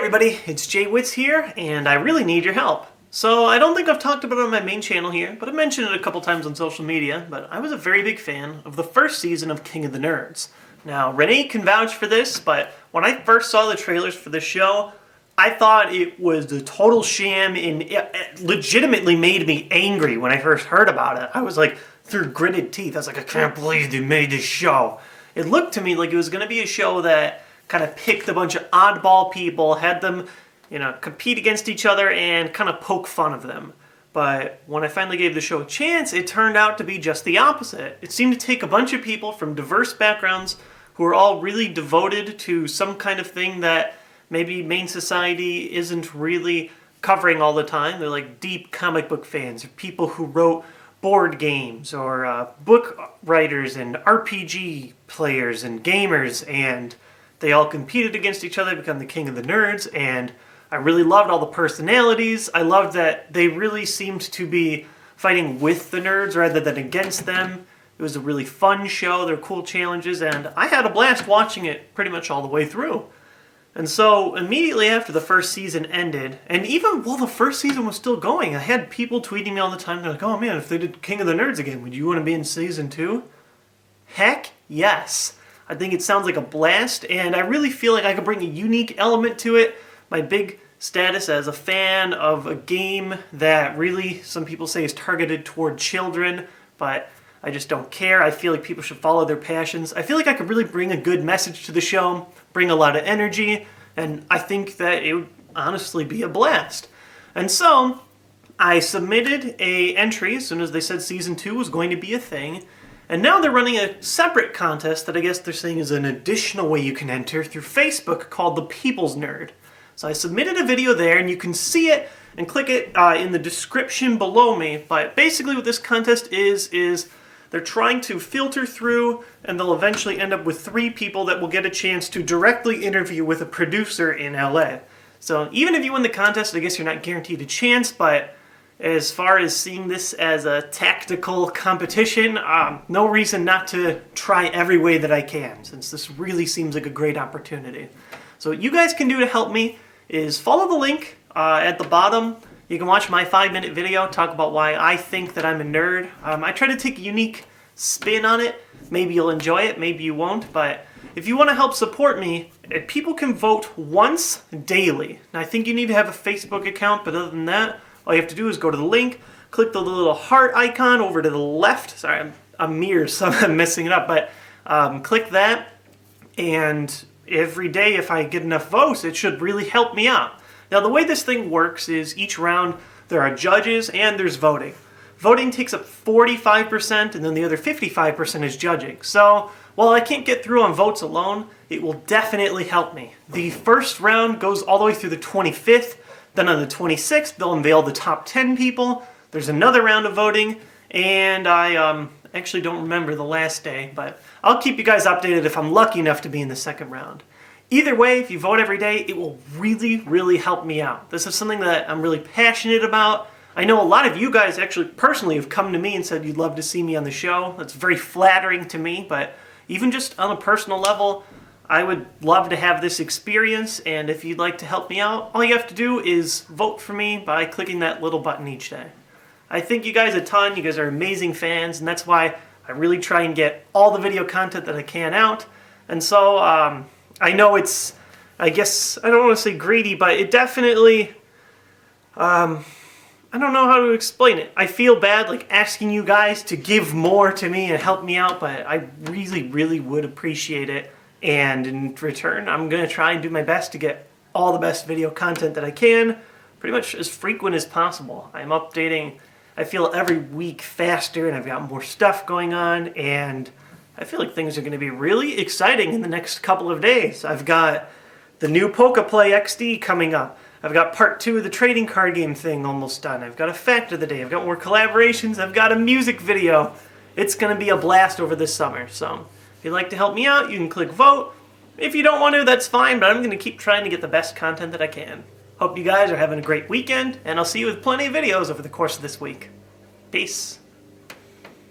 everybody, it's JWittz here, and I really need your help. So I don't think I've talked about it on my main channel here, but I mentioned it a couple times on social media, but I was a very big fan of the first season of King of the Nerds. Now, Renee can vouch for this, but when I first saw the trailers for this show, I thought it was a total sham, and it legitimately made me angry when I first heard about it. I was like, through gritted teeth, I was like, I can't believe they made this show. It looked to me like it was going to be a show that kind of picked a bunch of oddball people, had them, compete against each other and kind of poke fun of them. But when I finally gave the show a chance, it turned out to be just the opposite. It seemed to take a bunch of people from diverse backgrounds who are all really devoted to some kind of thing that maybe main society isn't really covering all the time. They're like deep comic book fans, or people who wrote board games, or book writers and RPG players and gamers, and they all competed against each other to become the King of the Nerds, and I really loved all the personalities. I loved that they really seemed to be fighting with the nerds rather than against them. It was a really fun show. There were cool challenges, and I had a blast watching it pretty much all the way through. And so immediately after the first season ended, and even while the first season was still going, I had people tweeting me all the time. They're like, oh man, if they did King of the Nerds again, would you want to be in season 2? Heck yes. I think it sounds like a blast, and I really feel like I could bring a unique element to it. My big status as a fan of a game that really, some people say, is targeted toward children, but I just don't care. I feel like people should follow their passions. I feel like I could really bring a good message to the show, bring a lot of energy, and I think that it would honestly be a blast. And so, I submitted an entry as soon as they said season 2 was going to be a thing. And now they're running a separate contest that I guess they're saying is an additional way you can enter through Facebook called The People's Nerd. So I submitted a video there, and you can see it and click it in the description below me. But basically what this contest is they're trying to filter through, and they'll eventually end up with 3 people that will get a chance to directly interview with a producer in LA. So even if you win the contest, I guess you're not guaranteed a chance, but as far as seeing this as a tactical competition, no reason not to try every way that I can, since this really seems like a great opportunity. So what you guys can do to help me is follow the link at the bottom. You can watch my 5-minute video, talk about why I think that I'm a nerd. I try to take a unique spin on it. Maybe you'll enjoy it, maybe you won't, but if you want to help support me, people can vote once daily. Now, I think you need to have a Facebook account, but other than that, all you have to do is go to the link, click the little heart icon over to the left. Sorry, I'm mirrors, so I'm messing it up, but click that, and every day if I get enough votes, it should really help me out. Now, the way this thing works is each round there are judges and there's voting. Voting takes up 45%, and then the other 55% is judging. So while I can't get through on votes alone, it will definitely help me. The first round goes all the way through the 25th. Then on the 26th, they'll unveil the top 10 people. There's another round of voting, and I actually don't remember the last day, but I'll keep you guys updated if I'm lucky enough to be in the second round. Either way, if you vote every day, it will really, really help me out. This is something that I'm really passionate about. I know a lot of you guys actually personally have come to me and said you'd love to see me on the show. That's very flattering to me, but even just on a personal level, I would love to have this experience, and if you'd like to help me out, all you have to do is vote for me by clicking that little button each day. I thank you guys a ton. You guys are amazing fans, and that's why I really try and get all the video content that I can out. And so, I know it's, I guess, I don't want to say greedy, but it definitely, I don't know how to explain it. I feel bad like asking you guys to give more to me and help me out, but I really, really would appreciate it. And in return, I'm going to try and do my best to get all the best video content that I can, pretty much as frequent as possible. I'm updating, I feel, every week faster, and I've got more stuff going on, and I feel like things are going to be really exciting in the next couple of days. I've got the new Pokeplay XD coming up. I've got part 2 of the trading card game thing almost done. I've got a fact of the day. I've got more collaborations. I've got a music video. It's going to be a blast over this summer, so if you'd like to help me out, you can click vote. If you don't want to, that's fine, but I'm going to keep trying to get the best content that I can. Hope you guys are having a great weekend, and I'll see you with plenty of videos over the course of this week. Peace.